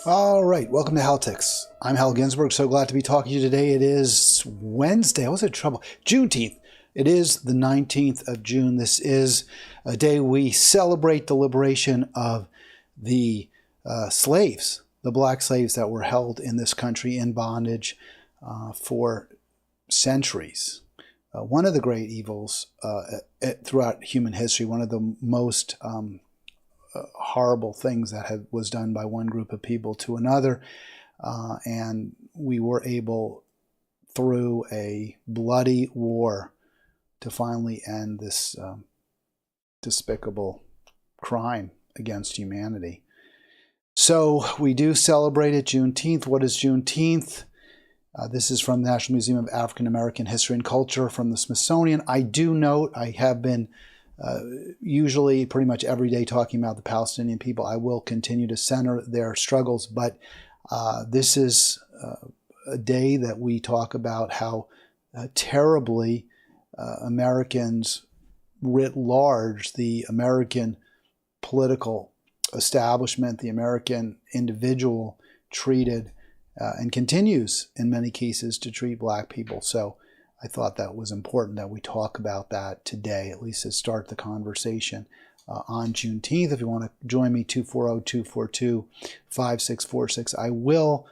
All right, welcome to Halitics. I'm Hal Ginsberg. So glad to be talking to you today. It is Wednesday. I was in trouble. Juneteenth. It is the 19th of June. This is a day we celebrate the liberation of the slaves, the black slaves that were held in this country in bondage for centuries. One of the great evils throughout human history, one of the most horrible things that was done by one group of people to another, and we were able, through a bloody war, to finally end this despicable crime against humanity. So we do celebrate it Juneteenth. What is Juneteenth? This is from the National Museum of African American History and Culture from the Smithsonian. I do note I have been usually pretty much every day talking about the Palestinian people. I will continue to center their struggles, but this is a day that we talk about how terribly Americans writ large, the American political establishment, the American individual treated and continues in many cases to treat black people. So I thought that was important that we talk about that today, at least to start the conversation on Juneteenth. If you want to join me, 240-242-5646. I will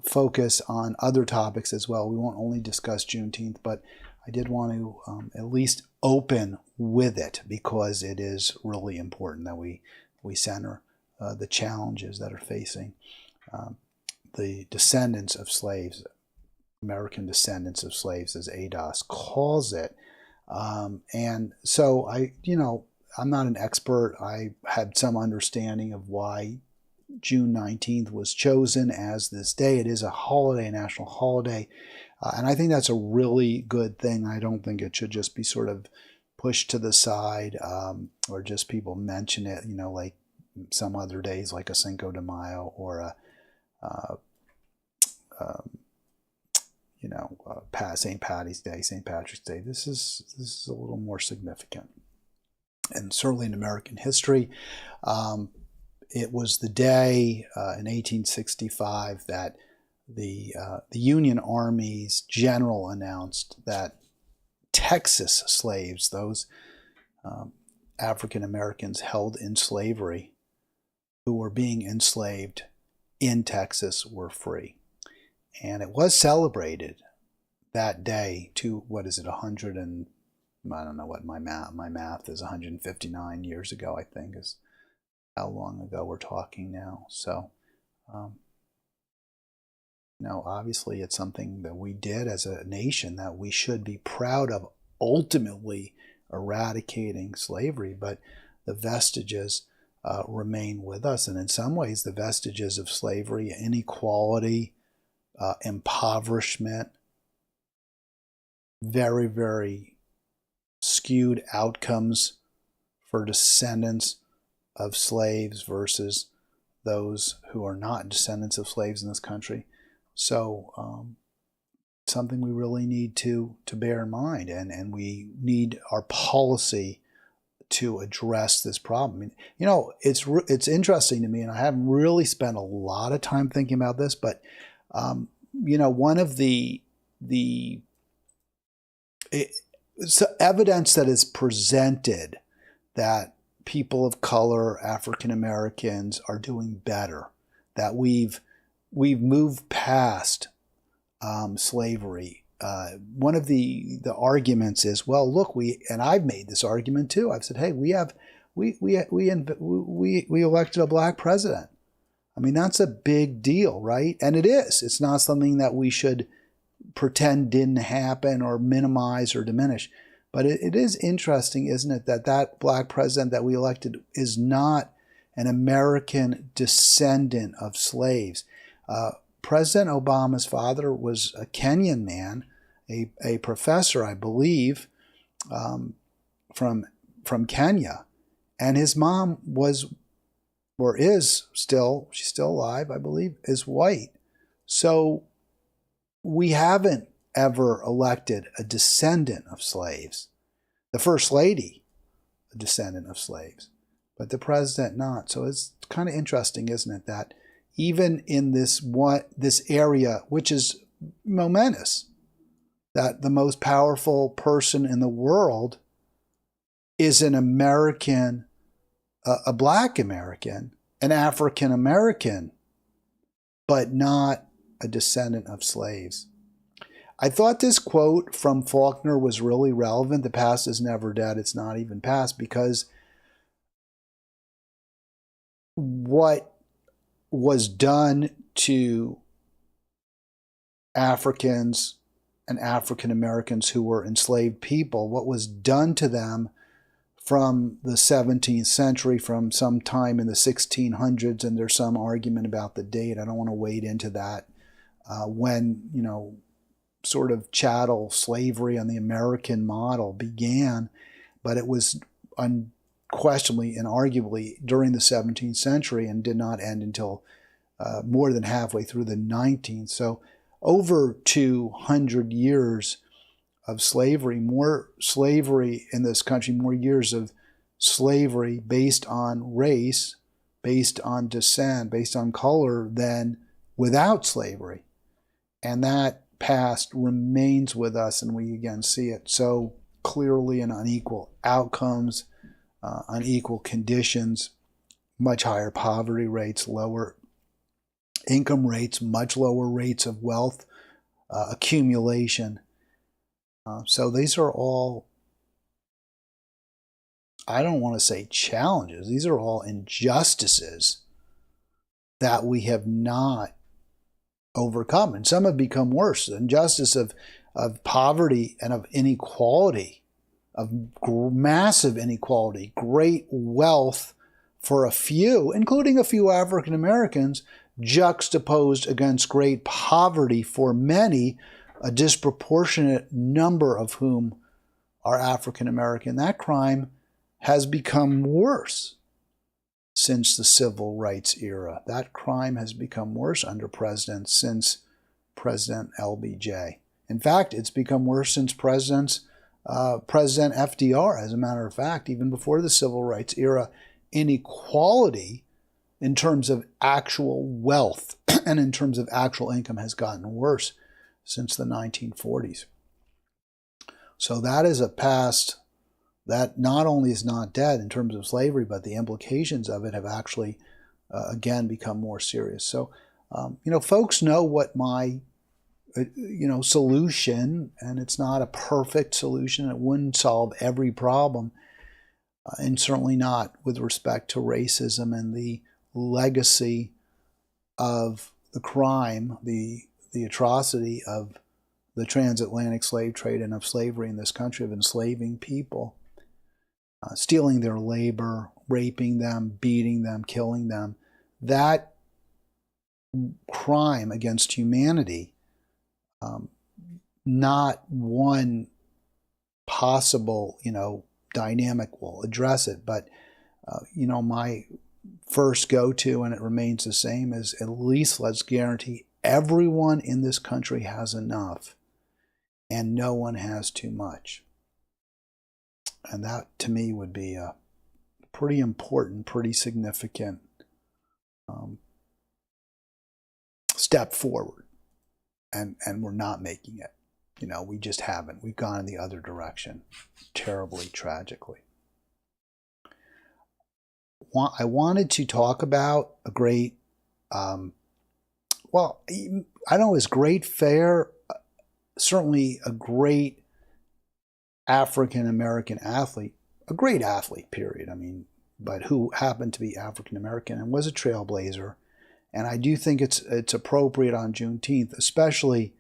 focus on other topics as well. We won't only discuss Juneteenth, but I did want to at least open with it because it is really important that we center the challenges that are facing the descendants of slaves, American descendants of slaves, as ADOS calls it. And so I'm not an expert. I had some understanding of why June 19th was chosen as this day. It is a holiday, a national holiday. And I think that's a really good thing. I don't think it should just be sort of pushed to the side or just people mention it, like some other days like a Cinco de Mayo or a St. Patty's Day, St. Patrick's Day. This is a little more significant, and certainly in American history. It was the day in 1865 that the Union Army's general announced that Texas slaves, those African Americans held in slavery, who were being enslaved in Texas, were free. And it was celebrated that day to, 100 and, I don't know what my math is, 159 years ago, I think, is how long ago we're talking now. So, obviously it's something that we did as a nation that we should be proud of, ultimately eradicating slavery, but the vestiges remain with us. And in some ways, the vestiges of slavery, inequality, impoverishment, very, very skewed outcomes for descendants of slaves versus those who are not descendants of slaves in this country. So something we really need to bear in mind, and we need our policy to address this problem. It's interesting to me, and I haven't really spent a lot of time thinking about this, but one of the evidence that is presented that people of color, African Americans, are doing better, that we've moved past slavery. One of the arguments is, well, look, and I've made this argument too. I've said, hey, we elected a black president. I mean, that's a big deal, right? And it is. It's not something that we should pretend didn't happen or minimize or diminish. But it is interesting, isn't it, that black president that we elected is not an American descendant of slaves. President Obama's father was a Kenyan man, a professor, I believe, from Kenya. And his mom was, or is still, she's still alive, I believe, is white. So we haven't ever elected a descendant of slaves. The First Lady, a descendant of slaves, but the president not. So it's kind of interesting, isn't it, that even in this area, which is momentous, that the most powerful person in the world is an American, a Black American, an African American, but not a descendant of slaves. I thought this quote from Faulkner was really relevant. The past is never dead. It's not even past, because what was done to Africans and African Americans who were enslaved people, what was done to them from the 17th century, from some time in the 1600s, and there's some argument about the date. I don't want to wade into that. When, sort of chattel slavery on the American model began, but it was unquestionably and arguably during the 17th century and did not end until more than halfway through the 19th. So over 200 years of slavery, more slavery in this country, more years of slavery based on race, based on descent, based on color than without slavery. And that past remains with us, and we again see it so clearly in unequal outcomes, unequal conditions, much higher poverty rates, lower income rates, much lower rates of wealth accumulation. So these are all, I don't want to say challenges, these are all injustices that we have not overcome. And some have become worse. The injustice of poverty and of inequality, of massive inequality, great wealth for a few, including a few African Americans, juxtaposed against great poverty for many, a disproportionate number of whom are African American. That crime has become worse since the civil rights era. That crime has become worse under presidents since President LBJ. In fact, it's become worse since President FDR. As a matter of fact, even before the civil rights era, inequality in terms of actual wealth and in terms of actual income has gotten worse since the 1940s. So that is a past that not only is not dead in terms of slavery, but the implications of it have actually, again, become more serious. So, folks know what my, solution, and it's not a perfect solution. It wouldn't solve every problem, and certainly not with respect to racism and the legacy of the crime, the atrocity of the transatlantic slave trade and of slavery in this country, of enslaving people, stealing their labor, raping them, beating them, killing them. That crime against humanity, not one possible, dynamic will address it. But, my first go-to, and it remains the same, is at least let's guarantee everyone in this country has enough and no one has too much. And that, to me, would be a pretty important, pretty significant step forward. And we're not making it. We just haven't. We've gone in the other direction, terribly, tragically. I wanted to talk about a great, I don't know, is great fair? Certainly a great African American athlete, a great athlete, period. But who happened to be African American and was a trailblazer. And I do think it's appropriate on Juneteenth, especially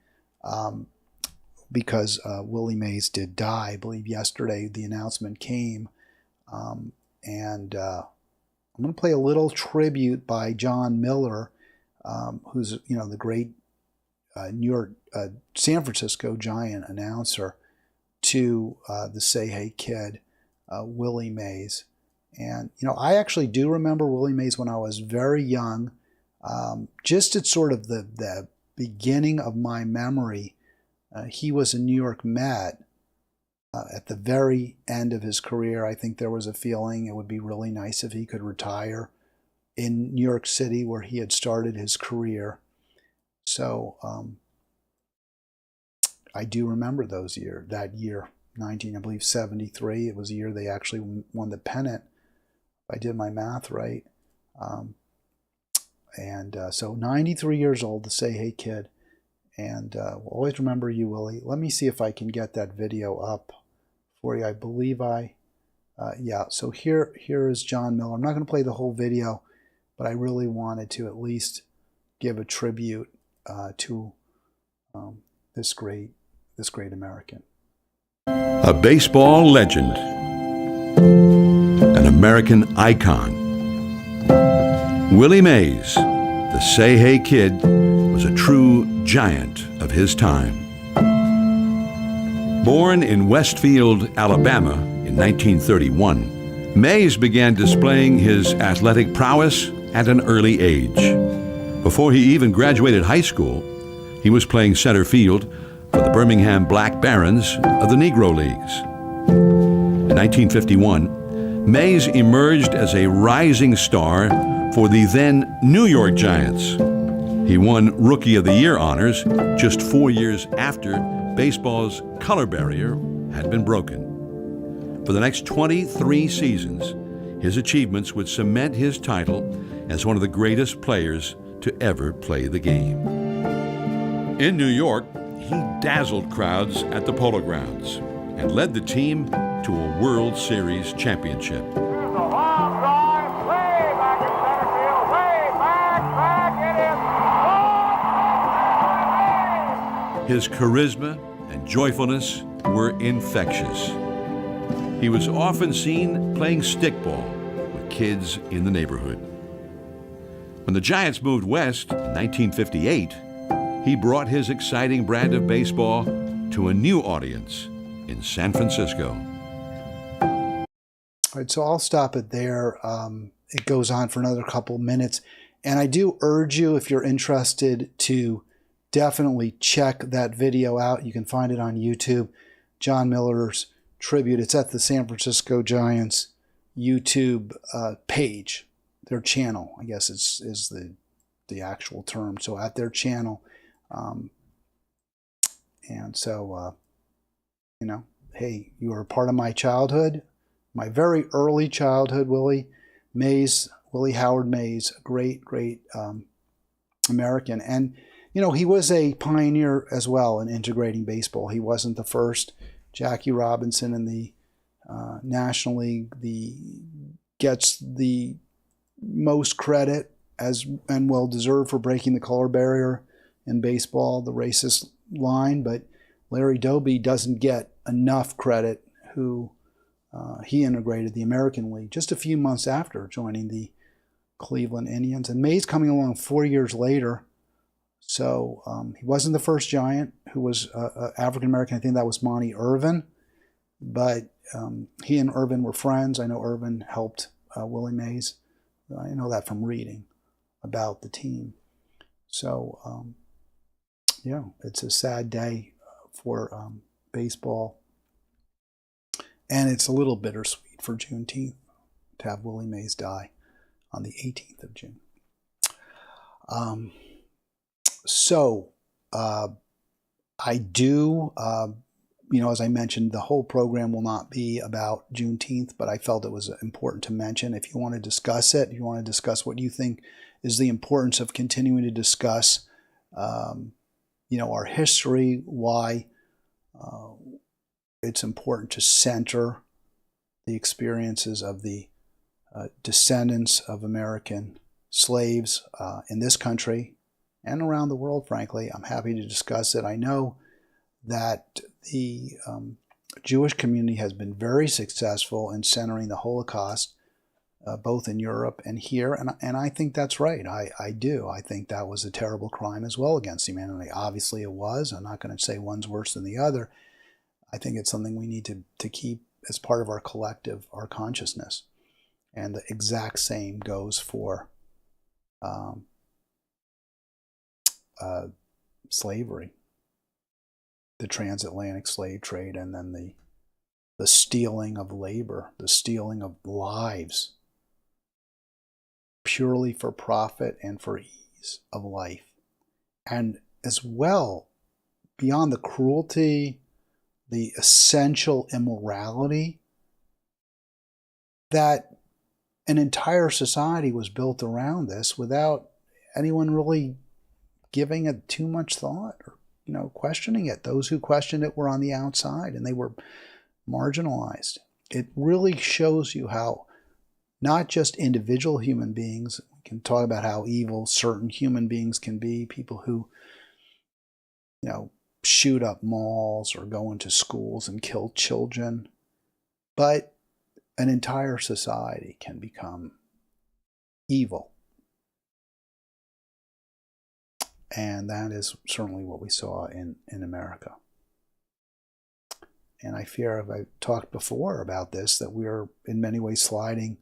because Willie Mays did die. I believe yesterday the announcement came, and I'm going to play a little tribute by John Miller, who's the great New York, San Francisco Giant announcer, to the Say Hey Kid, Willie Mays. And I actually do remember Willie Mays when I was very young. Just at sort of the beginning of my memory, he was a New York Met. At the very end of his career, I think there was a feeling it would be really nice if he could retire in New York City, where he had started his career. So I do remember that year, 1973. It was the year they actually won the pennant, if I did my math right. So 93 years old, the Say Hey Kid. And we'll always remember you, Willie. Let me see if I can get that video up for you. I believe yeah. So here is John Miller. I'm not going to play the whole video, but I really wanted to at least give a tribute to this great American. A baseball legend, an American icon. Willie Mays, the Say Hey Kid, was a true giant of his time. Born in Westfield, Alabama in 1931, Mays began displaying his athletic prowess at an early age. Before he even graduated high school, he was playing center field for the Birmingham Black Barons of the Negro Leagues. In 1951, Mays emerged as a rising star for the then New York Giants. He won Rookie of the Year honors just 4 years after baseball's color barrier had been broken. For the next 23 seasons, his achievements would cement his title as one of the greatest players to ever play the game. In New York, he dazzled crowds at the Polo Grounds and led the team to a World Series championship. His charisma and joyfulness were infectious. He was often seen playing stickball with kids in the neighborhood. When the Giants moved west in 1958, he brought his exciting brand of baseball to a new audience in San Francisco. All right, so I'll stop it there. It goes on for another couple minutes. And I do urge you, if you're interested, to definitely check that video out. You can find it on YouTube. John Miller's tribute. It's at the San Francisco Giants YouTube page. Their channel, I guess, is the actual term. So at their channel. And so, hey, you are a part of my childhood, my very early childhood, Willie Howard Mays, a great American. And, he was a pioneer as well in integrating baseball. He wasn't the first. Jackie Robinson in the National League gets the most credit and well deserved for breaking the color barrier in baseball, the racist line, but Larry Doby doesn't get enough credit, who he integrated the American League just a few months after joining the Cleveland Indians. And Mays coming along 4 years later. So he wasn't the first Giant who was African American. I think that was Monty Irvin, but he and Irvin were friends. I know Irvin helped Willie Mays. I know that from reading about the team. So yeah, it's a sad day for baseball, and it's a little bittersweet for Juneteenth to have Willie Mays die on the 18th of June. So I do, as I mentioned, the whole program will not be about Juneteenth, but I felt it was important to mention. If you want to discuss it, if you want to discuss what you think is the importance of continuing to discuss, our history, why it's important to center the experiences of the descendants of American slaves in this country and around the world, frankly, I'm happy to discuss it. I know that the Jewish community has been very successful in centering the Holocaust, both in Europe and here, and I think that's right. I do. I think that was a terrible crime as well against humanity. Obviously it was. I'm not going to say one's worse than the other. I think it's something we need to keep as part of our collective, our consciousness. And the exact same goes for slavery, the transatlantic slave trade, and then the stealing of labor, the stealing of lives purely for profit and for ease of life. And as well, beyond the cruelty, the essential immorality, that an entire society was built around this without anyone really giving it too much thought or, questioning it. Those who questioned it were on the outside and they were marginalized. It really shows you how not just individual human beings, we can talk about how evil certain human beings can be, people who, shoot up malls or go into schools and kill children, but an entire society can become evil. And that is certainly what we saw in America. And I fear, I've talked before about this, that we're in many ways sliding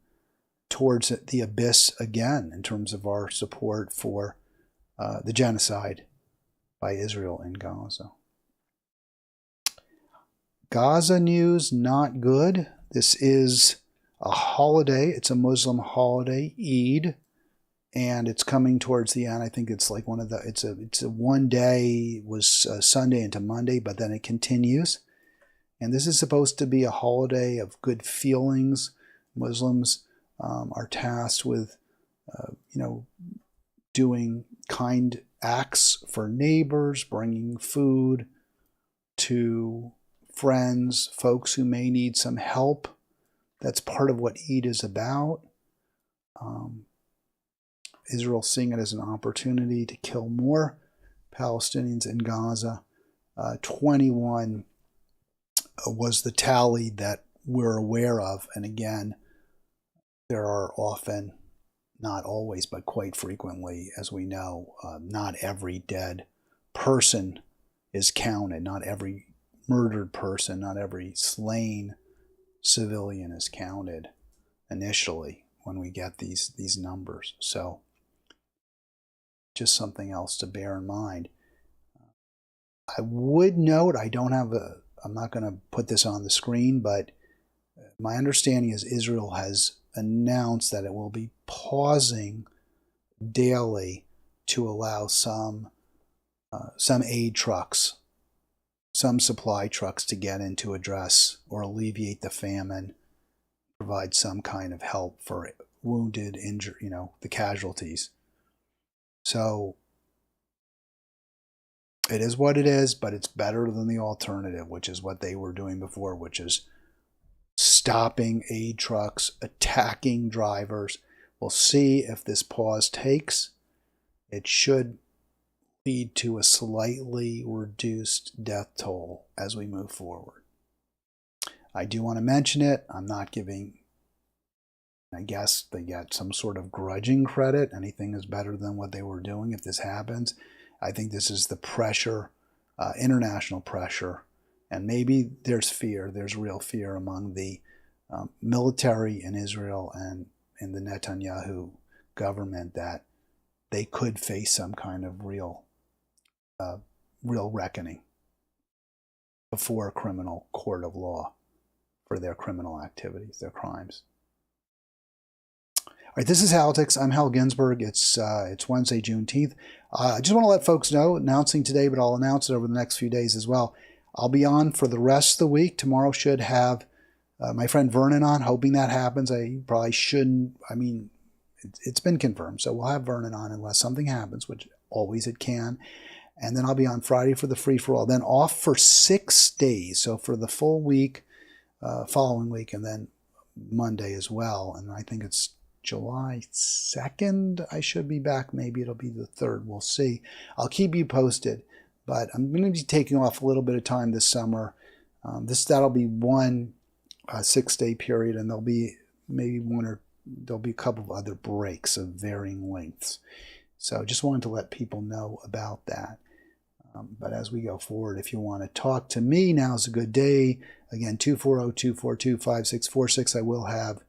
towards the abyss again in terms of our support for the genocide by Israel in Gaza. Gaza news, not good. This is a holiday. It's a Muslim holiday, Eid, and it's coming towards the end. I think it's like it's a one day, it was Sunday into Monday, but then it continues. And this is supposed to be a holiday of good feelings. Muslims are tasked with, doing kind acts for neighbors, bringing food to friends, folks who may need some help. That's part of what Eid is about. Israel seeing it as an opportunity to kill more Palestinians in Gaza. 21 was the tally that we're aware of. And again, there are often, not always, but quite frequently, as we know, not every dead person is counted. Not every murdered person, not every slain civilian is counted initially when we get these numbers. So just something else to bear in mind. I would note, I'm not going to put this on the screen, but my understanding is Israel has announced that it will be pausing daily to allow some aid trucks, some supply trucks to get in to address or alleviate the famine, provide some kind of help for wounded, injured, the casualties. So it is what it is, but it's better than the alternative, which is what they were doing before, which is stopping aid trucks, attacking drivers. We'll see if this pause takes. It should lead to a slightly reduced death toll as we move forward. I do want to mention it. I'm not giving, I guess they get some sort of grudging credit. Anything is better than what they were doing if this happens. I think this is the pressure, international pressure, and maybe there's real fear among the military in Israel and in the Netanyahu government that they could face some kind of real reckoning before a criminal court of law for their criminal activities, their crimes. All right, this is Halitics. I'm Hal Ginsberg. It's Wednesday, Juneteenth. I just want to let folks know, announcing today, but I'll announce it over the next few days as well. I'll be on for the rest of the week. Tomorrow should have my friend Vernon on, hoping that happens. I probably shouldn't. I mean, it's been confirmed, so we'll have Vernon on unless something happens, which always it can. And then I'll be on Friday for the free-for-all. Then off for 6 days, so for the full week, following week, and then Monday as well. And I think it's July 2nd, I should be back. Maybe it'll be the 3rd. We'll see. I'll keep you posted. But I'm going to be taking off a little bit of time this summer. That'll be one 6-day period, and there'll be a couple of other breaks of varying lengths. So just wanted to let people know about that. But as we go forward, if you want to talk to me, now's a good day. Again, 240-242-5646. I will have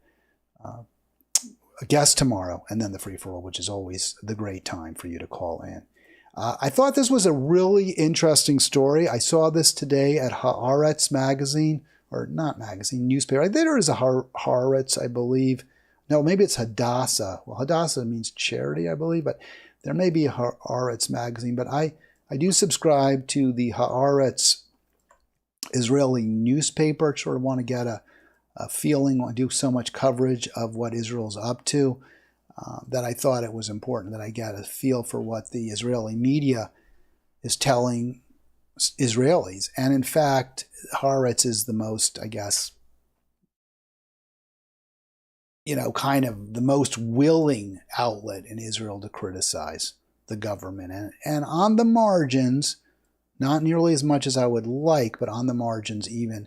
a guest tomorrow, and then the free-for-all, which is always the great time for you to call in. I thought this was a really interesting story. I saw this today at Haaretz magazine, or not magazine, newspaper. There is a Haaretz, I believe. No, maybe it's Hadassah. Well, Hadassah means charity, I believe, but there may be a Haaretz magazine. But I do subscribe to the Haaretz Israeli newspaper. Sort of want to get a feeling, I do so much coverage of what Israel's up to that I thought it was important that I get a feel for what the Israeli media is telling Israelis. And in fact, Haaretz is the most, I guess, kind of the most willing outlet in Israel to criticize the government. And on the margins, not nearly as much as I would like, but on the margins even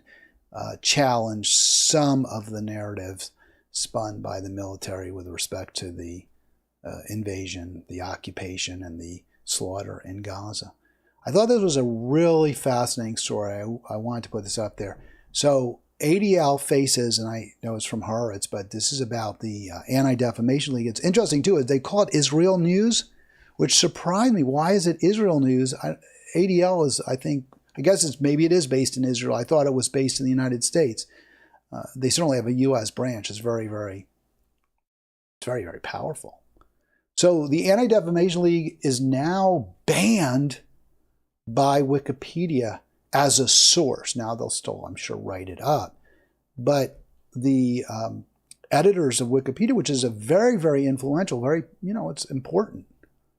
challenge some of the narratives spun by the military with respect to the invasion, the occupation, and the slaughter in Gaza. I thought this was a really fascinating story. I wanted to put this up there. So ADL faces, and I know it's from Haaretz, but this is about the Anti-Defamation League. It's interesting, too, is they call it Israel News, which surprised me. Why is it Israel News? ADL is, I guess maybe it is based in Israel. I thought it was based in the United States. They certainly have a U.S. branch. It's very, very powerful. So the Anti-Defamation League is now banned by Wikipedia as a source. Now they'll still, I'm sure, write it up. But the editors of Wikipedia, which is a very, very influential, it's important.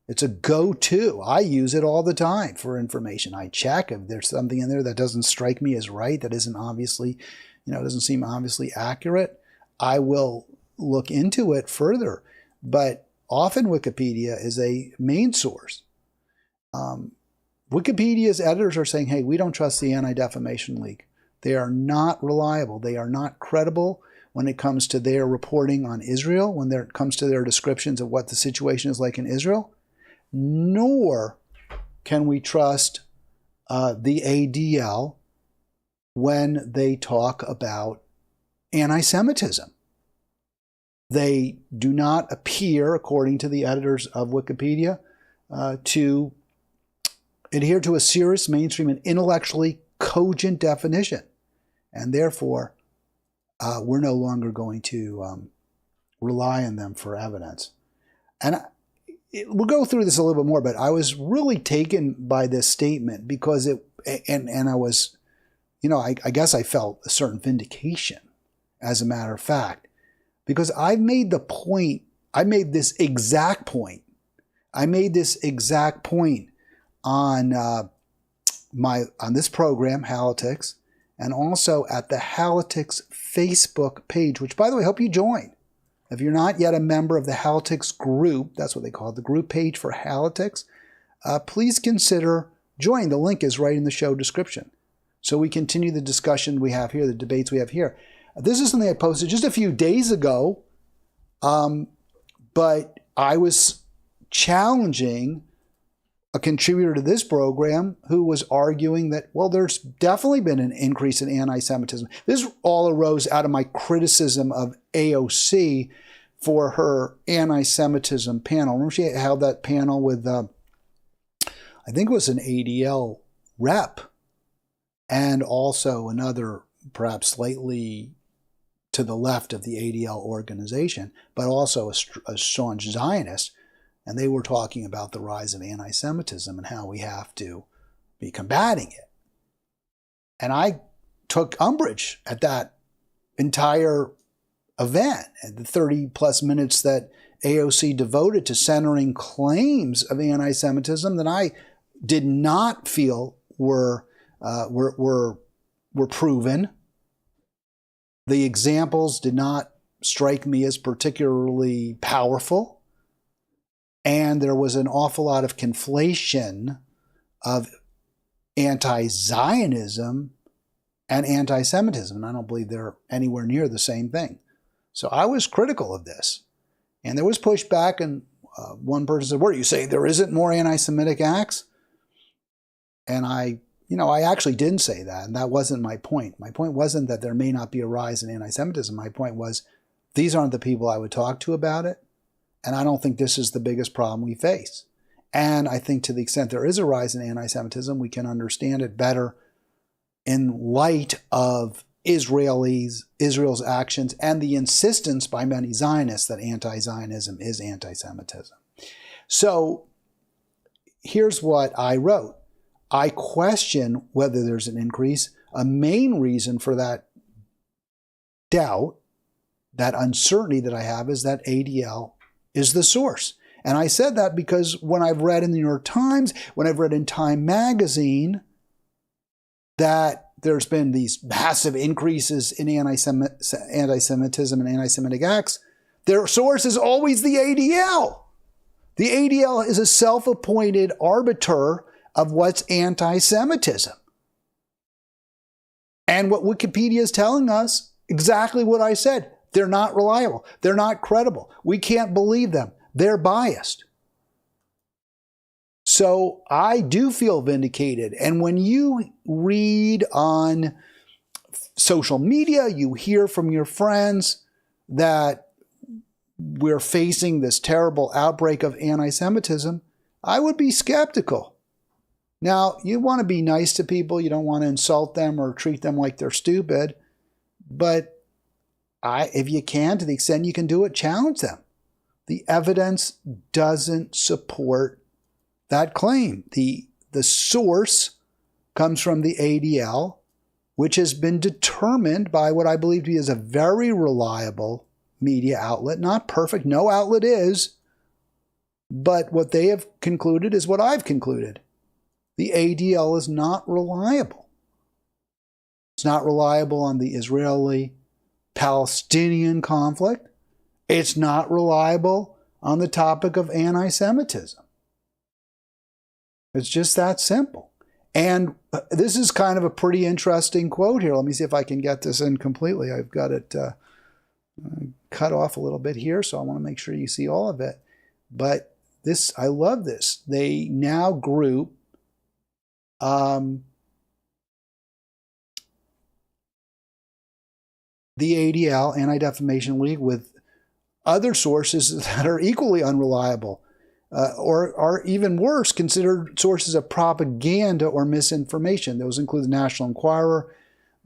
It's a go-to. I use it all the time for information. I check if there's something in there that doesn't strike me as right, that isn't obviously, doesn't seem obviously accurate. I will look into it further. But often Wikipedia is a main source. Wikipedia's editors are saying, hey, we don't trust the Anti-Defamation League. They are not reliable. They are not credible when it comes to their reporting on Israel, when it comes to their descriptions of what the situation is like in Israel. Nor can we trust the ADL when they talk about anti-Semitism. They do not appear, according to the editors of Wikipedia, to adhere to a serious, mainstream, and intellectually cogent definition. And therefore, we're no longer going to rely on them for evidence. And we'll go through this a little bit more, but I was really taken by this statement because I was, I guess I felt a certain vindication, as a matter of fact, because I've made the point, I made this exact point on this program, Halitics, and also at the Halitics Facebook page, which, by the way, I hope you join. If you're not yet a member of the Halitics group, that's what they call it, the group page for Halitics, please consider joining. The link is right in the show description. So we continue the discussion we have here, the debates we have here. This is something I posted just a few days ago, but I was challenging a contributor to this program who was arguing that, well, there's definitely been an increase in anti-Semitism. This all arose out of my criticism of AOC for her anti-Semitism panel. Remember she held that panel with, I think it was an ADL rep and also another perhaps slightly to the left of the ADL organization, but also a staunch Zionist. And they were talking about the rise of anti-Semitism and how we have to be combating it. And I took umbrage at that entire event, at the 30-plus minutes that AOC devoted to centering claims of anti-Semitism that I did not feel were proven. The examples did not strike me as particularly powerful. And there was an awful lot of conflation of anti-Zionism and anti-Semitism. And I don't believe they're anywhere near the same thing. So I was critical of this. And there was pushback, and one person said, what are you saying? There isn't more anti-Semitic acts? And I actually didn't say that, and that wasn't my point. My point wasn't that there may not be a rise in anti-Semitism. My point was, these aren't the people I would talk to about it. And I don't think this is the biggest problem we face. And I think to the extent there is a rise in anti-Semitism, we can understand it better in light of Israel's actions and the insistence by many Zionists that anti-Zionism is anti-Semitism. So here's what I wrote. I question whether there's an increase. A main reason for that doubt, that uncertainty that I have, is that ADL is the source. And I said that because when I've read in the New York Times, when I've read in Time magazine, that there's been these massive increases in anti-Semitism and anti-Semitic acts, their source is always the ADL. The ADL is a self-appointed arbiter of what's anti-Semitism. And what Wikipedia is telling us, exactly what I said. They're not reliable. They're not credible. We can't believe them. They're biased. So I do feel vindicated. And when you read on social media, you hear from your friends that we're facing this terrible outbreak of anti-Semitism, I would be skeptical. Now, you want to be nice to people. You don't want to insult them or treat them like they're stupid. But if you can, to the extent you can do it, challenge them. The evidence doesn't support that claim. The source comes from the ADL, which has been determined by what I believe to be as a very reliable media outlet. Not perfect, no outlet is, but what they have concluded is what I've concluded. The ADL is not reliable. It's not reliable on the Israeli-Palestinian conflict. It's not reliable on the topic of anti-Semitism. It's just that simple. And this is kind of a pretty interesting quote here. Let me see if I can get this in completely. I've got it cut off a little bit here, so I want to make sure you see all of it. But this, I love this. They now group the ADL, Anti-Defamation League, with other sources that are equally unreliable or are even worse, considered sources of propaganda or misinformation. Those include the National Enquirer,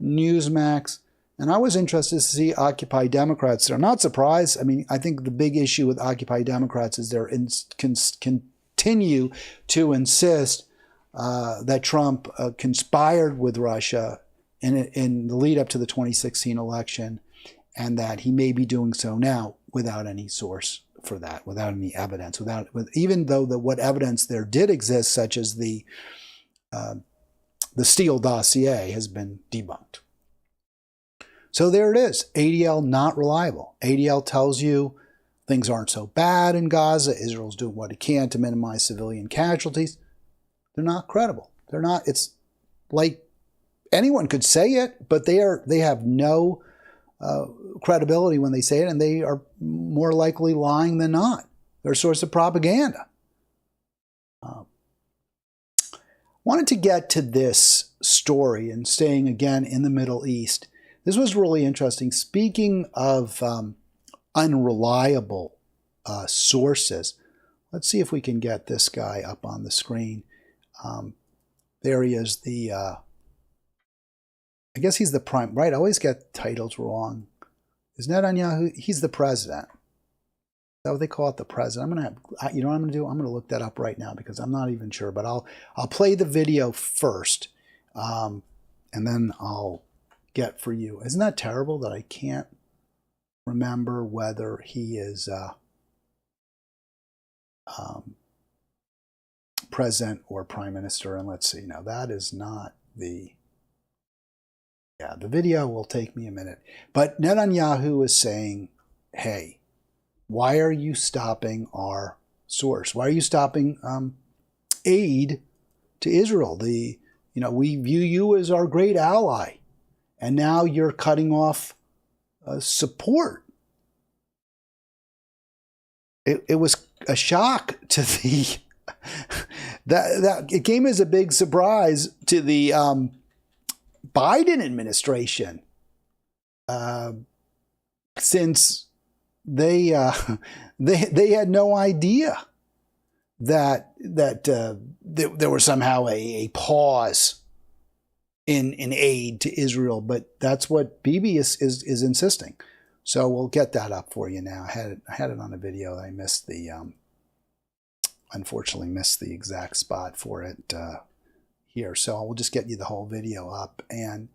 Newsmax, and I was interested to see Occupy Democrats. I'm not surprised. I mean, I think the big issue with Occupy Democrats is they continue to insist that Trump conspired with Russia in the lead up to the 2016 election, and that he may be doing so now without any source for that, without any evidence, even though what evidence there did exist, such as the Steele dossier, has been debunked. So there it is. ADL not reliable. ADL tells you things aren't so bad in Gaza. Israel's doing what it can to minimize civilian casualties. They're not credible. They're not. It's like anyone could say it, but they have no credibility when they say it, and they are more likely lying than not. They're a source of propaganda. Wanted to get to this story, and staying again in the Middle East. This was really interesting. Speaking of unreliable sources, let's see if we can get this guy up on the screen. There he is, I guess he's the prime, right? I always get titles wrong. Is Netanyahu, he's the president. Is that what they call it, the president? I'm going to, you know what I'm going to do? I'm going to look that up right now because I'm not even sure, but I'll play the video first, and then I'll get for you. Isn't that terrible that I can't remember whether he is president or prime minister? And let's see. Now that is not the video will take me a minute. But Netanyahu is saying, hey, why are you stopping our source? Why are you stopping aid to Israel? We view you as our great ally, and now you're cutting off support. It was a shock to the that it came as a big surprise to the Biden administration, since they had no idea that there was somehow a pause in aid to Israel, but that's what Bibi is insisting. So we'll get that up for you now. I had it on a video. I missed the unfortunately missed the exact spot for it here. So we'll just get you the whole video up. And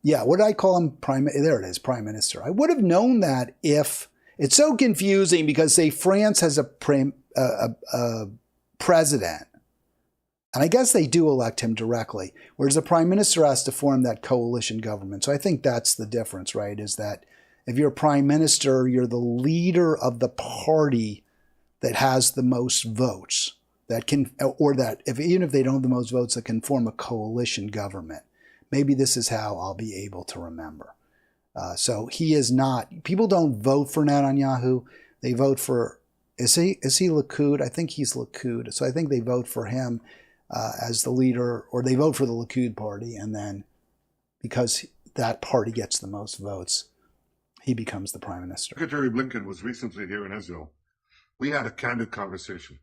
yeah, what did I call him? There it is, Prime Minister. I would have known that if it's so confusing because say France has a president. And I guess they do elect him directly, whereas the prime minister has to form that coalition government. So I think that's the difference, right? Is that if you're prime minister, you're the leader of the party that has the most votes, that can, or that even if they don't have the most votes, that can form a coalition government. Maybe this is how I'll be able to remember. So he is not. People don't vote for Netanyahu. They vote for. Is he Likud? I think he's Likud. So I think they vote for him as the leader, or they vote for the Likud party, and then because that party gets the most votes, he becomes the prime minister. Secretary Blinken was recently here in Israel. We had a candid conversation.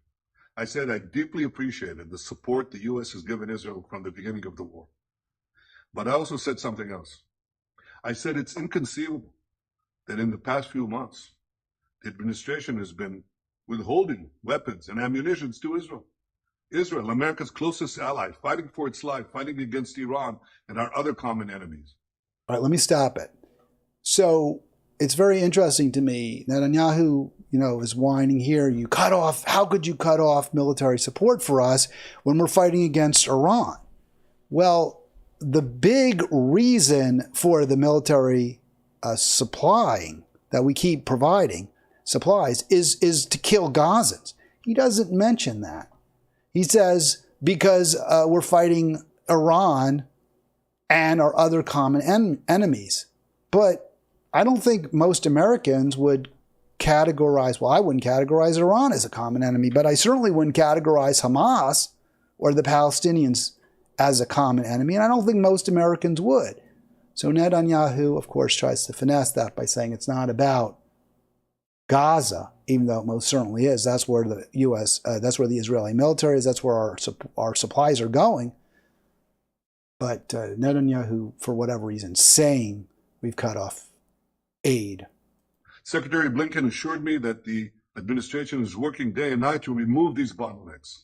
I said I deeply appreciated the support the U.S. has given Israel from the beginning of the war. But I also said something else. I said it's inconceivable that in the past few months, the administration has been withholding weapons and ammunition to Israel. Israel, America's closest ally, fighting for its life, fighting against Iran and our other common enemies. All right, let me stop it. So it's very interesting to me. Netanyahu, is whining here. You cut off. How could you cut off military support for us when we're fighting against Iran? Well, the big reason for the military supplying that we keep providing supplies is to kill Gazans. He doesn't mention that. He says because we're fighting Iran and our other common enemies. But I don't think most Americans would categorize, well, I wouldn't categorize Iran as a common enemy, but I certainly wouldn't categorize Hamas or the Palestinians as a common enemy, and I don't think most Americans would. So Netanyahu, of course, tries to finesse that by saying it's not about Gaza, even though it most certainly is. That's where the that's where the Israeli military is. That's where our supplies are going. But Netanyahu, for whatever reason, saying we've cut off aid. Secretary Blinken assured me that the administration is working day and night to remove these bottlenecks.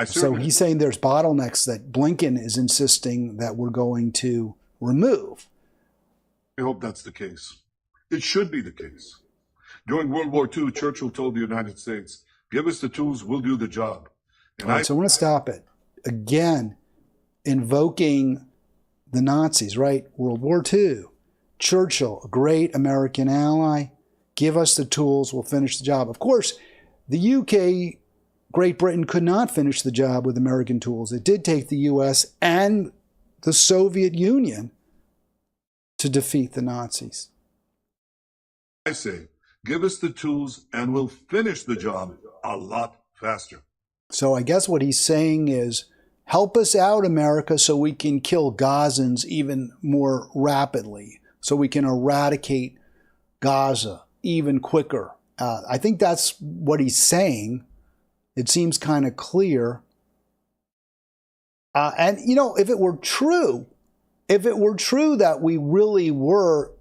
So he's saying there's bottlenecks that Blinken is insisting that we're going to remove. I hope that's the case. It should be the case. During World War II, Churchill told the United States, give us the tools, we'll do the job. All right, so I want to stop it. Again, invoking the Nazis, right? World War II. Churchill, a great American ally. Give us the tools, we'll finish the job. Of course, the UK, Great Britain could not finish the job with American tools. It did take the US and the Soviet Union to defeat the Nazis. I say, give us the tools and we'll finish the job a lot faster. So I guess what he's saying is, help us out, America, so we can kill Gazans even more rapidly, so we can eradicate Gaza even quicker. I think that's what he's saying. It seems kind of clear. And, if it were true that we really were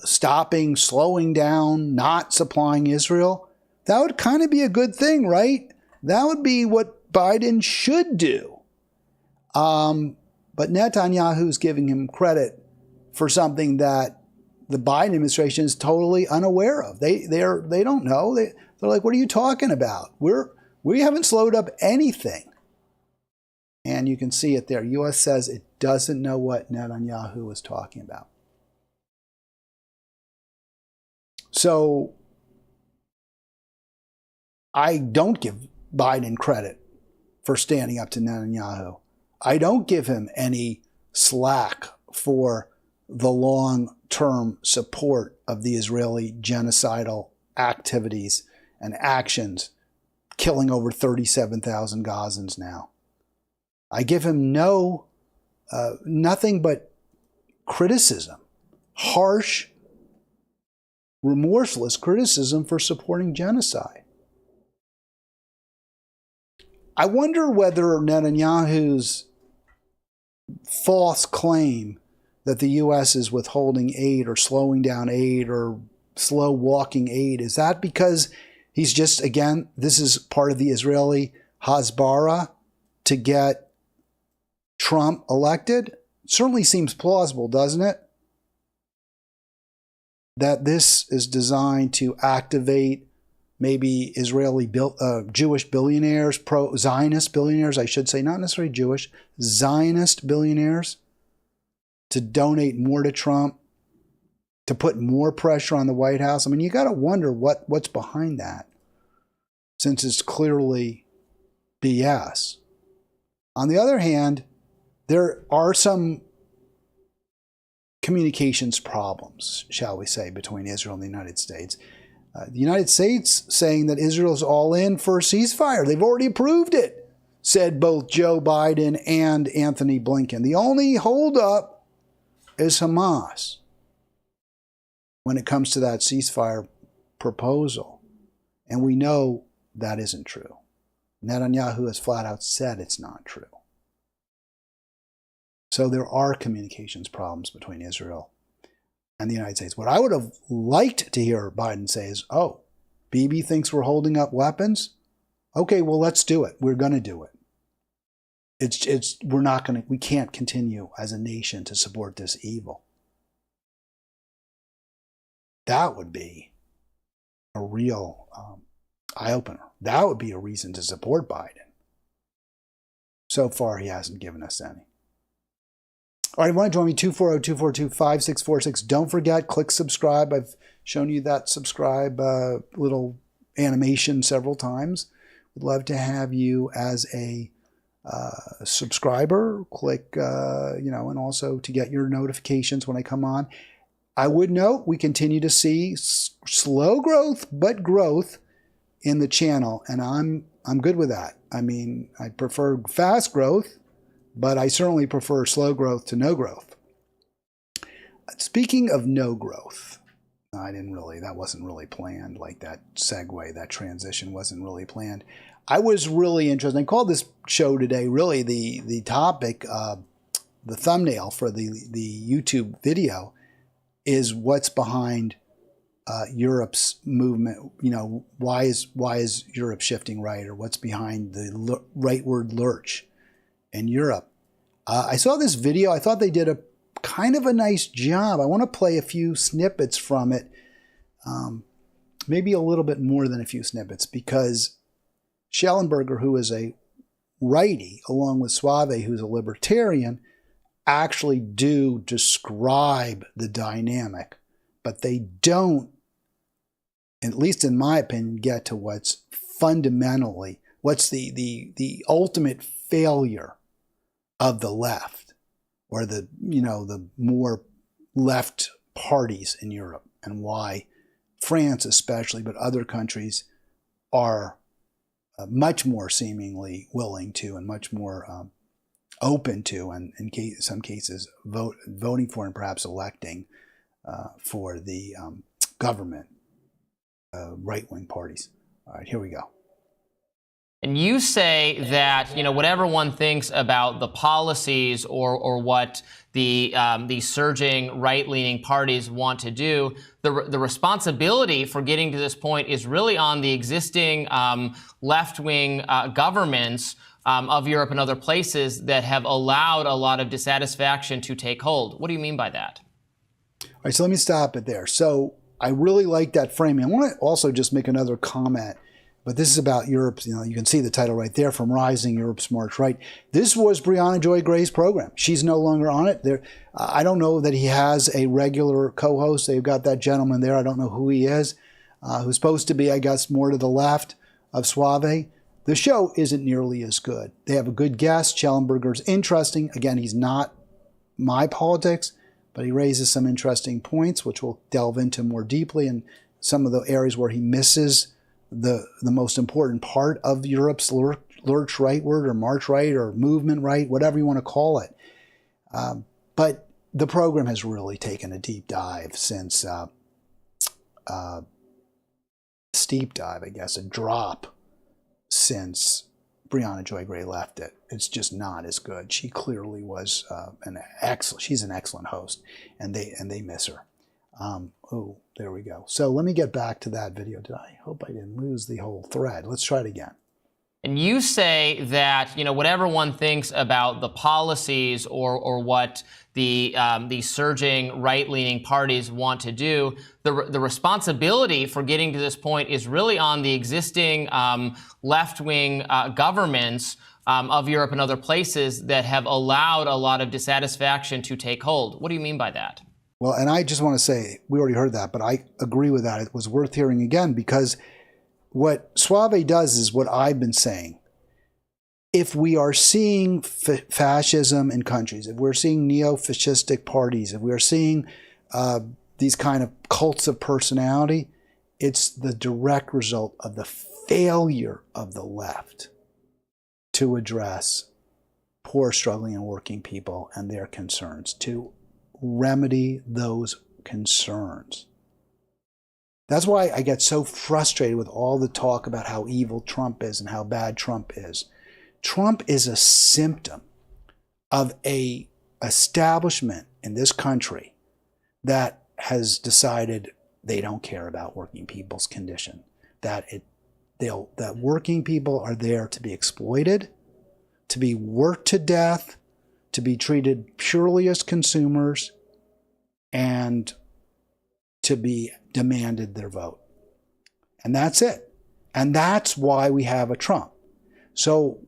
stopping, slowing down, not supplying Israel, that would kind of be a good thing, right? That would be what Biden should do. But Netanyahu's giving him credit for something that the Biden administration is totally unaware of. They don't know. They're like, what are you talking about? We haven't slowed up anything. And you can see it there. U.S. says it doesn't know what Netanyahu was talking about. So I don't give Biden credit for standing up to Netanyahu. I don't give him any slack for the long-term support of the Israeli genocidal activities and actions, killing over 37,000 Gazans now. I give him nothing but criticism, harsh, remorseless criticism for supporting genocide. I wonder whether Netanyahu's false claim that the U.S. is withholding aid or slowing down aid or slow walking aid? Is that because he's just, again, this is part of the Israeli Hasbara to get Trump elected? Certainly seems plausible, doesn't it? That this is designed to activate maybe Jewish billionaires, pro-Zionist billionaires, I should say, not necessarily Jewish, Zionist billionaires, to donate more to Trump, to put more pressure on the White House. I mean, you got to wonder what's behind that, since it's clearly BS. On the other hand, there are some communications problems, shall we say, between Israel and the United States. The United States saying that Israel's all in for a ceasefire. They've already approved it, said both Joe Biden and Anthony Blinken. The only holdup is Hamas when it comes to that ceasefire proposal. And we know that isn't true. Netanyahu has flat out said it's not true. So there are communications problems between Israel and the United States. What I would have liked to hear Biden say is, oh, Bibi thinks we're holding up weapons? Okay, well, let's do it. We're going to do it. We can't continue as a nation to support this evil. That would be a real eye-opener. That would be a reason to support Biden. So far, he hasn't given us any. All right, if you want to join me, 240-242-5646. Don't forget, click subscribe. I've shown you that subscribe little animation several times. Would love to have you as a subscriber. Click, and also to get your notifications when I come on. I would note we continue to see slow growth, but growth in the channel, and I'm good with that. I mean, I prefer fast growth, but I certainly prefer slow growth to no growth. Speaking of no growth, that wasn't really planned, like that segue, that transition wasn't really planned. I was really interested. I called this show today, really the topic, the thumbnail for the YouTube video is what's behind Europe's movement. Why is Europe shifting right, or what's behind the rightward lurch in Europe. I saw this video. I thought they did a kind of a nice job. I want to play a few snippets from it, maybe a little bit more than a few snippets, because Schellenberger, who is a righty, along with Suave, who's a libertarian, actually do describe the dynamic, but they don't, at least in my opinion, get to what's fundamentally, what's the ultimate failure of the left, or the more left parties in Europe, and why France especially, but other countries are much more seemingly willing to, and much more open to, and in some cases voting for, and perhaps electing for the government right-wing parties. All right, here we go. And you say that, whatever one thinks about the policies or what the surging right-leaning parties want to do, the responsibility for getting to this point is really on the existing left-wing governments of Europe and other places that have allowed a lot of dissatisfaction to take hold. What do you mean by that? All right, so let me stop it there. So I really like that framing. I want to also just make another comment. But this is about Europe's, you can see the title right there, From Rising, Europe's March Right. This was Brianna Joy Gray's program. She's no longer on it. I don't know that he has a regular co-host. They've got that gentleman there. I don't know who he is, who's supposed to be, I guess, more to the left of Suave. The show isn't nearly as good. They have a good guest. Schellenberger's interesting. Again, he's not my politics, but he raises some interesting points, which we'll delve into more deeply, and some of the areas where he misses the most important part of Europe's lurch rightward, or march right, or movement right, whatever you want to call it. But the program has really taken a deep dive since, steep dive, I guess, a drop since Brianna Joy Gray left it. It's just not as good. She clearly was she's an excellent host, and they miss her. Oh, there we go. So let me get back to that video. I hope I didn't lose the whole thread. Let's try it again. And you say that, whatever one thinks about the policies or what the surging right-leaning parties want to do, the responsibility for getting to this point is really on the existing left-wing governments of Europe and other places that have allowed a lot of dissatisfaction to take hold. What do you mean by that? Well, and I just want to say, we already heard that, but I agree with that. It was worth hearing again, because what Suave does is what I've been saying. If we are seeing fascism in countries, if we're seeing neo-fascistic parties, if we are seeing these kind of cults of personality, it's the direct result of the failure of the left to address poor, struggling, and working people and their concerns, to remedy those concerns. That's why I get so frustrated with all the talk about how evil Trump is and how bad Trump is. Trump is a symptom of an establishment in this country that has decided they don't care about working people's condition, that working people are there to be exploited, to be worked to death, to be treated purely as consumers, and to be demanded their vote. And that's it. And that's why we have a Trump. So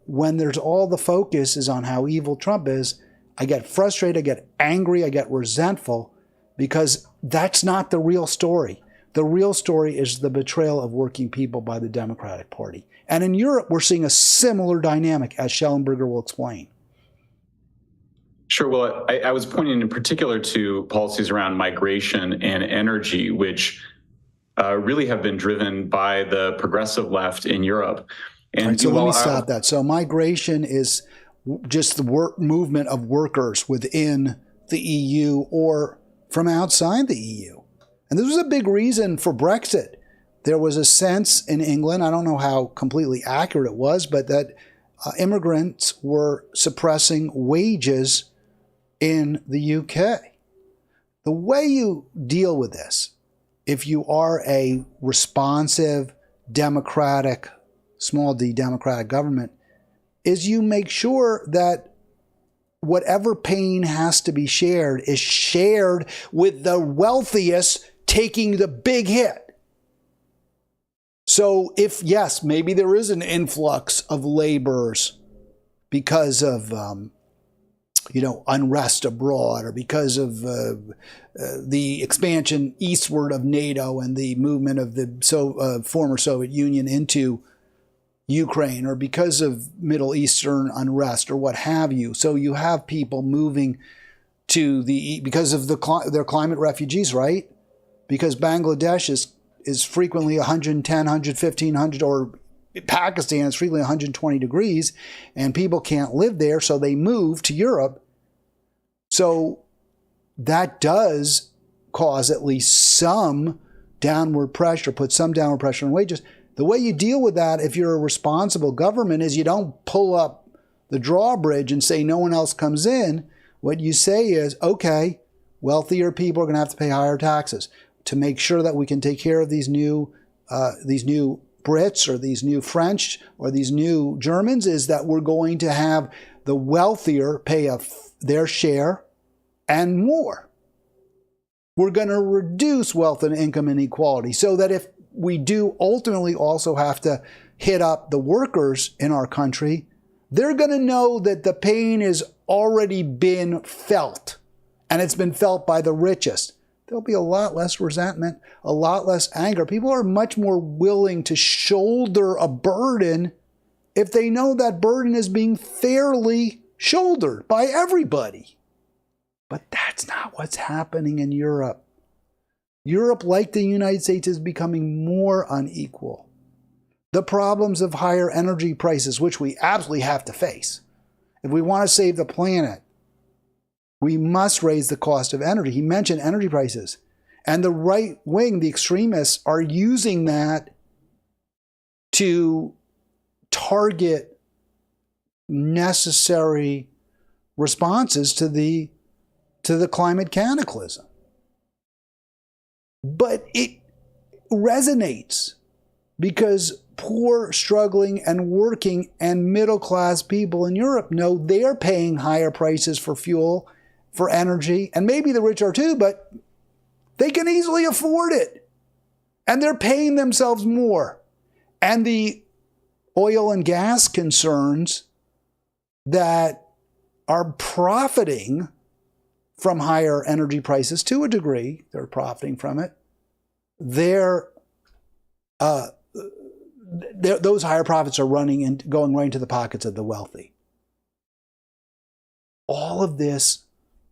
when there's all the focus is on how evil Trump is, I get frustrated, I get angry, I get resentful, because that's not the real story. The real story is the betrayal of working people by the Democratic Party. And in Europe, we're seeing a similar dynamic, as Schellenberger will explain. Sure. Well, I was pointing in particular to policies around migration and energy, which really have been driven by the progressive left in Europe. And right, so let me stop that. So migration is just the movement of workers within the EU or from outside the EU. And this was a big reason for Brexit. There was a sense in England, I don't know how completely accurate it was, but that immigrants were suppressing wages in the UK. The way you deal with this, if you are a responsive, democratic, small d democratic government, is you make sure that whatever pain has to be shared is shared with the wealthiest taking the big hit. So if, yes, maybe there is an influx of laborers because of unrest abroad, or because of the expansion eastward of NATO and the movement of the former Soviet Union into Ukraine, or because of Middle Eastern unrest, or what have you. So you have people moving to because of their climate refugees, right? Because Bangladesh is frequently 110, 115, 100, or Pakistan is frequently 120 degrees, and people can't live there, so they move to Europe. So that does cause at least some downward pressure, put some downward pressure on wages. The way you deal with that, if you're a responsible government, is you don't pull up the drawbridge and say no one else comes in. What you say is, okay, wealthier people are going to have to pay higher taxes to make sure that we can take care of these new Brits or these new French or these new Germans, is that we're going to have the wealthier pay their share and more. We're going to reduce wealth and income inequality, so that if we do ultimately also have to hit up the workers in our country, they're going to know that the pain has already been felt, and it's been felt by the richest. There'll be a lot less resentment, a lot less anger. People are much more willing to shoulder a burden if they know that burden is being fairly shouldered by everybody. But that's not what's happening in Europe. Europe, like the United States, is becoming more unequal. The problems of higher energy prices, which we absolutely have to face. If we want to save the planet, we must raise the cost of energy. He mentioned energy prices. And the right wing, the extremists, are using that to target necessary responses to the climate cataclysm. But it resonates because poor, struggling, and working and middle-class people in Europe know they're paying higher prices for fuel, for energy, and maybe the rich are too, but they can easily afford it. And they're paying themselves more. And the oil and gas concerns that are profiting from higher energy prices to a degree, they're profiting from it, those higher profits are running and going right into the pockets of the wealthy. All of this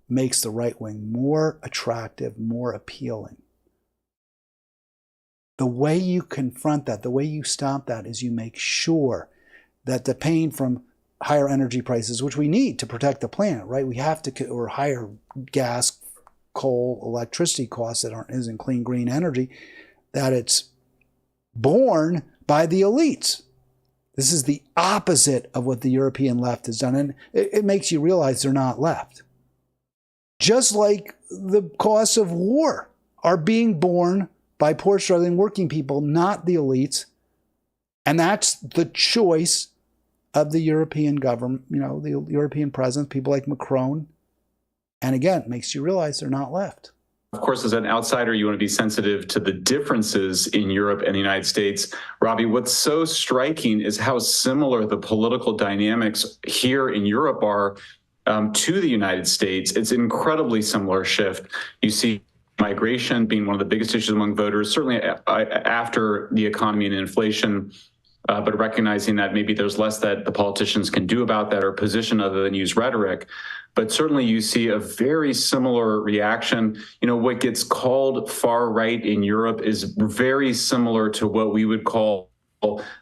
makes the right wing more attractive, more appealing. The way you confront that, the way you stop that, is you make sure that the pain from higher energy prices, which we need to protect the planet, right? We have to, or higher gas, coal, electricity costs that isn't clean, green energy, that it's borne by the elites. This is the opposite of what the European left has done. And it makes you realize they're not left. Just like the costs of war are being borne by poor, struggling, working people, not the elites. And that's the choice of the European government, the European presidents, people like Macron. And again, it makes you realize they're not left. Of course, as an outsider, you want to be sensitive to the differences in Europe and the United States. Robbie, what's so striking is how similar the political dynamics here in Europe are to the United States. It's an incredibly similar shift. You see migration being one of the biggest issues among voters, certainly after the economy and inflation, but recognizing that maybe there's less that the politicians can do about that or position other than use rhetoric. But certainly you see a very similar reaction. What gets called far right in Europe is very similar to what we would call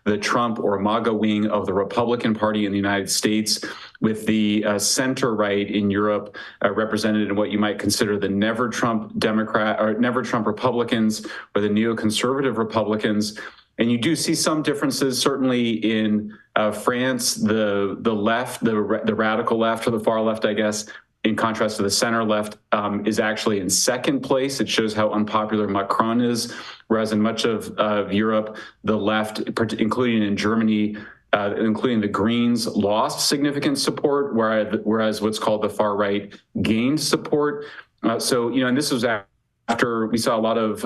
the Trump or MAGA wing of the Republican Party in the United States, with the center right in Europe represented in what you might consider the never Trump Democrat or never Trump Republicans or the neoconservative Republicans. And you do see some differences, certainly in France, the left, the radical left or the far left, I guess, in contrast to the center left, is actually in second place. It shows how unpopular Macron is, whereas in much of Europe, the left, including in Germany, including the Greens, lost significant support, whereas what's called the far right gained support. And this was after we saw a lot of,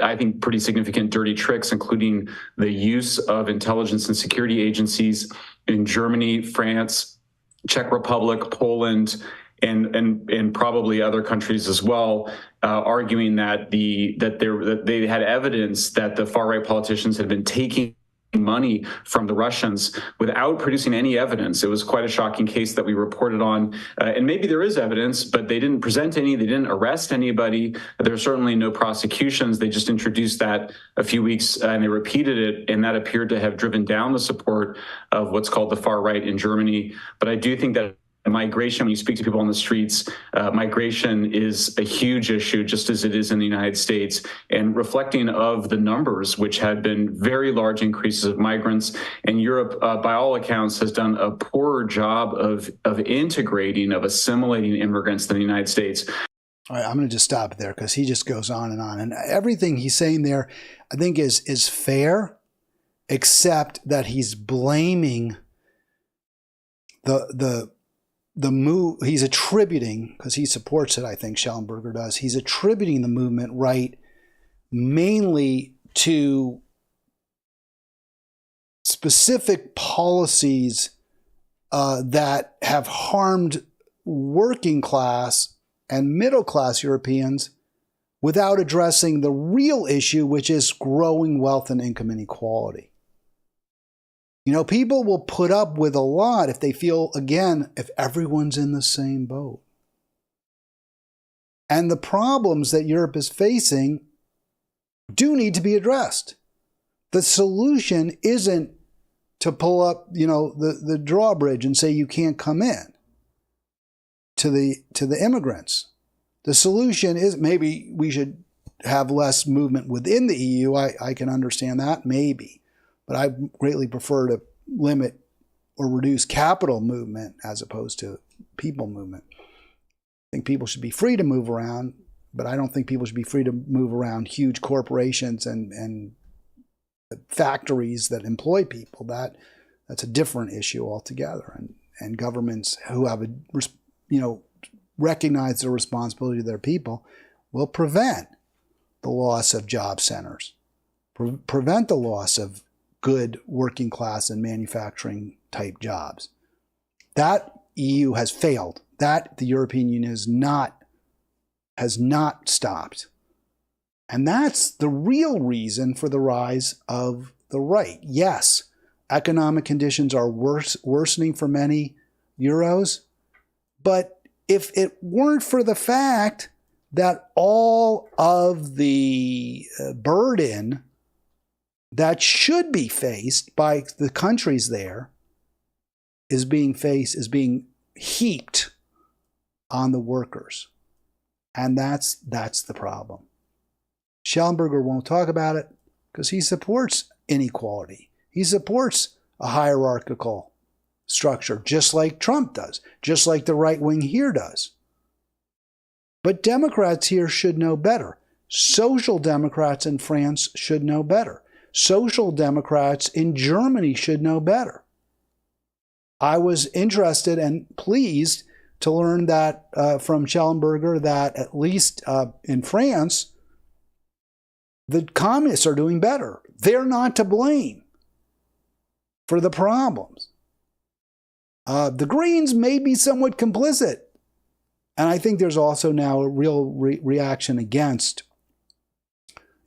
I think, pretty significant dirty tricks, including the use of intelligence and security agencies in Germany, France, Czech Republic, Poland, and probably other countries as well, arguing that they had evidence that the far right politicians had been taking money from the Russians without producing any evidence. It was quite a shocking case that we reported on. And maybe there is evidence, but they didn't present any, they didn't arrest anybody. There's certainly no prosecutions. They just introduced that a few weeks and they repeated it. And that appeared to have driven down the support of what's called the far right in Germany. But I do think that migration, when you speak to people on the streets, migration is a huge issue, just as it is in the United States, and reflecting of the numbers, which had been very large increases of migrants. And Europe, by all accounts, has done a poorer job of integrating, of assimilating immigrants than the United States. All right, I'm going to just stop there because he just goes on. And everything he's saying there, I think, is fair, except that he's blaming the move. He's attributing, because he supports it, I think Schellenberger does, he's attributing the movement right mainly to specific policies that have harmed working class and middle class Europeans without addressing the real issue, which is growing wealth and income inequality. People will put up with a lot if they feel, again, if everyone's in the same boat. And the problems that Europe is facing do need to be addressed. The solution isn't to pull up, the drawbridge and say you can't come in to the immigrants. The solution is maybe we should have less movement within the EU. I can understand that, maybe. But I greatly prefer to limit or reduce capital movement as opposed to people movement. I think people should be free to move around, but I don't think people should be free to move around huge corporations and factories that employ people. That's a different issue altogether. And governments who have recognize the responsibility of their people will prevent the loss of job centers, prevent the loss of good working class and manufacturing type jobs. That EU has failed. That the European Union has not stopped. And that's the real reason for the rise of the right. Yes, economic conditions are worsening for many Euros, but if it weren't for the fact that all of the burden that should be faced by the countries there is being heaped on the workers. And that's the problem. Schellenberger won't talk about it because he supports inequality. He supports a hierarchical structure, just like Trump does, just like the right wing here does. But Democrats here should know better. Social Democrats in France should know better. Social Democrats in Germany should know better. I was interested and pleased to learn that from Schellenberger that at least in France, the communists are doing better. They're not to blame for the problems. The Greens may be somewhat complicit. And I think there's also now a real reaction against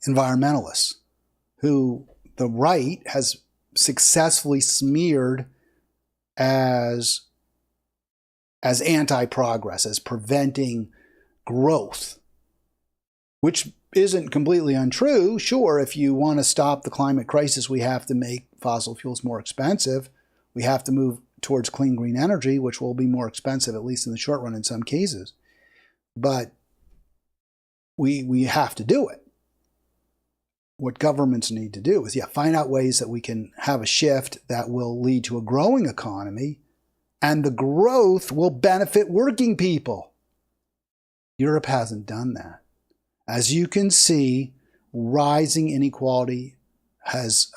environmentalists who the right has successfully smeared as anti-progress, as preventing growth, which isn't completely untrue. Sure, if you want to stop the climate crisis, we have to make fossil fuels more expensive. We have to move towards clean green energy, which will be more expensive, at least in the short run in some cases. But we have to do it. What governments need to do is, find out ways that we can have a shift that will lead to a growing economy, and the growth will benefit working people. Europe hasn't done that. As you can see, rising inequality has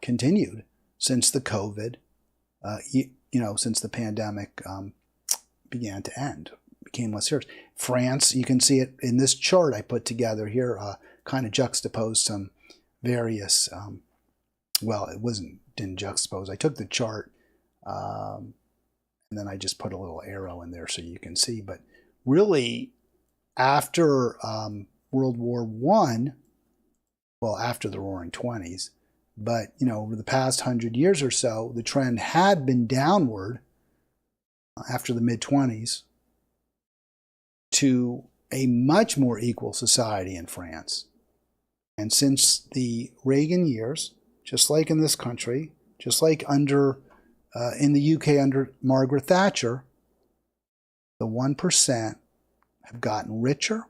continued since the COVID, since the pandemic began to end, became less serious. France, you can see it in this chart I put together here, kind of juxtaposed some various, didn't juxtapose. I took the chart and then I just put a little arrow in there so you can see. But really, after World War I, after the Roaring '20s, but over the past 100 years or so, the trend had been downward after the mid-20s to a much more equal society in France. And since the Reagan years, just like in this country, just like in the UK under Margaret Thatcher, the 1% have gotten richer,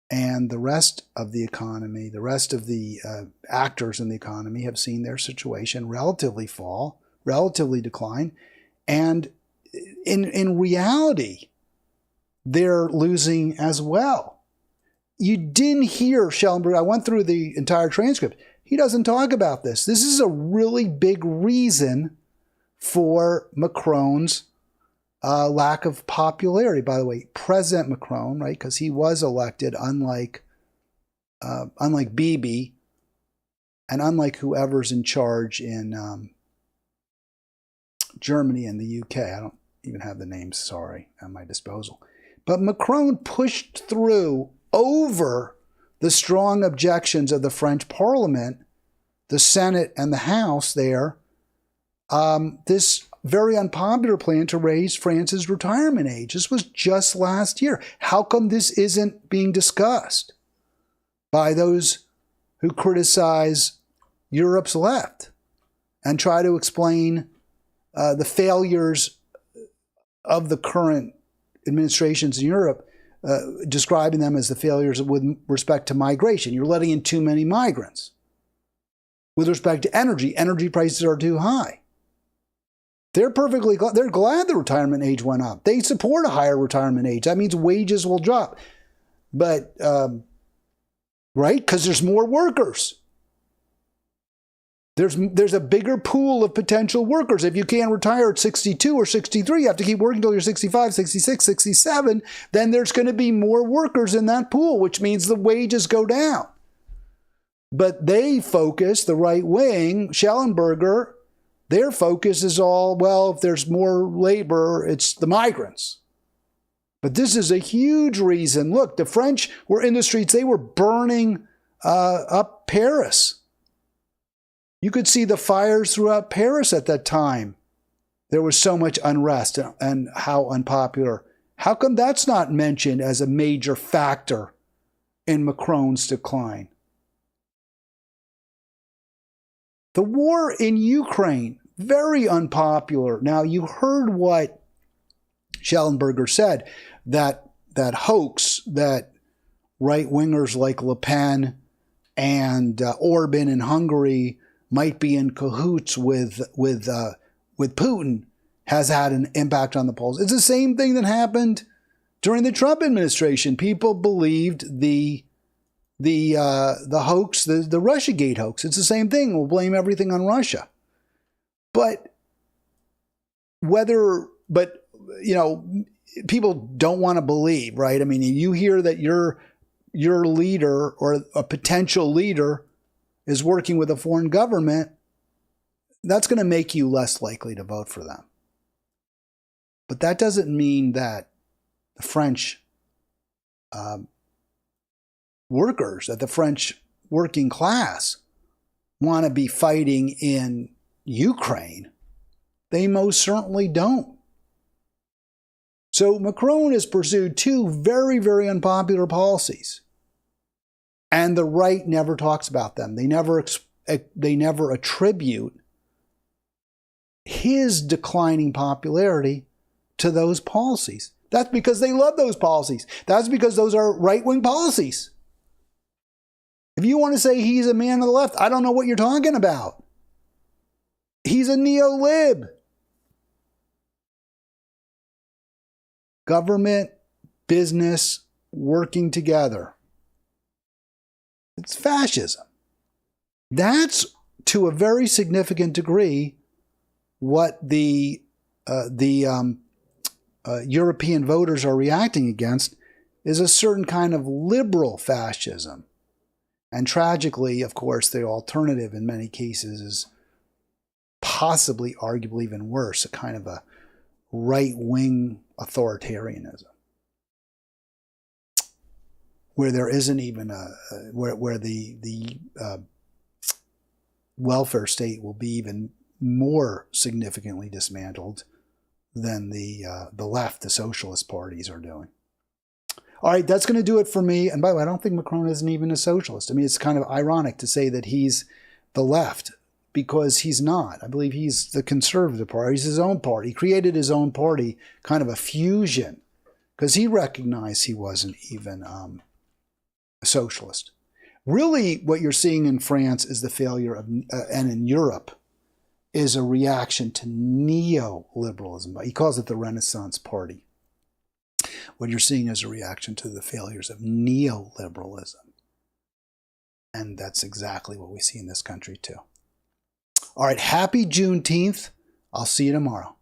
and the rest of the economy, the rest of the actors in the economy have seen their situation relatively fall, relatively decline, and in reality, they're losing as well. You didn't hear Schellenberger. I went through the entire transcript. He doesn't talk about this. This is a really big reason for Macron's lack of popularity. By the way, President Macron, right? Because he was elected, unlike Bibi, and unlike whoever's in charge in Germany and the UK. I don't even have the names, sorry, at my disposal. But Macron pushed through over the strong objections of the French Parliament, the Senate and the House there, this very unpopular plan to raise France's retirement age. This was just last year. How come this isn't being discussed by those who criticize Europe's left and try to explain the failures of the current administrations in Europe, describing them as the failures with respect to migration? You're letting in too many migrants. with respect to energy. Energy prices are too high. They're glad the retirement age went up. They support a higher retirement age. That means wages will drop. But, right? Because there's more workers. There's a bigger pool of potential workers. If you can't retire at 62 or 63, you have to keep working until you're 65, 66, 67, then there's going to be more workers in that pool, which means the wages go down. But they focus, the right wing, Schellenberger, their focus is all, well, if there's more labor, it's the migrants. But this is a huge reason. Look, the French were in the streets. They were burning up Paris. You could see the fires throughout Paris at that time. There was so much unrest and how unpopular. How come that's not mentioned as a major factor in Macron's decline? The war in Ukraine, very unpopular. Now, you heard what Schellenberger said, that hoax that right-wingers like Le Pen and Orban in Hungary might be in cahoots with Putin has had an impact on the polls. It's the same thing that happened during the Trump administration. People believed the hoax, the Russiagate hoax. It's the same thing. We'll blame everything on Russia. But people don't want to believe, right? I mean, you hear that your leader or a potential leader is working with a foreign government, that's going to make you less likely to vote for them. But that doesn't mean that the French workers, that the French working class want to be fighting in Ukraine. They most certainly don't. So Macron has pursued two very, very unpopular policies. And the right never talks about them. They never attribute his declining popularity to those policies. That's because they love those policies. That's because those are right-wing policies. If you want to say he's a man of the left, I don't know what you're talking about. He's a neo-lib. Government, business, working together. It's fascism. That's, to a very significant degree, what the European voters are reacting against, is a certain kind of liberal fascism. And tragically, of course, the alternative in many cases is possibly, arguably even worse, a kind of a right-wing authoritarianism, where there isn't even where the welfare state will be even more significantly dismantled than the left, the socialist parties are doing. All right, that's going to do it for me. And by the way, I don't think Macron isn't even a socialist. I mean, it's kind of ironic to say that he's the left, because he's not. I believe he's the conservative party. He's his own party. He created his own party, kind of a fusion, because he recognized he wasn't even a socialist. Really, what you're seeing in France is the failure of, and in Europe, is a reaction to neoliberalism. He calls it the Renaissance Party. What you're seeing is a reaction to the failures of neoliberalism. And that's exactly what we see in this country too. All right, happy Juneteenth. I'll see you tomorrow.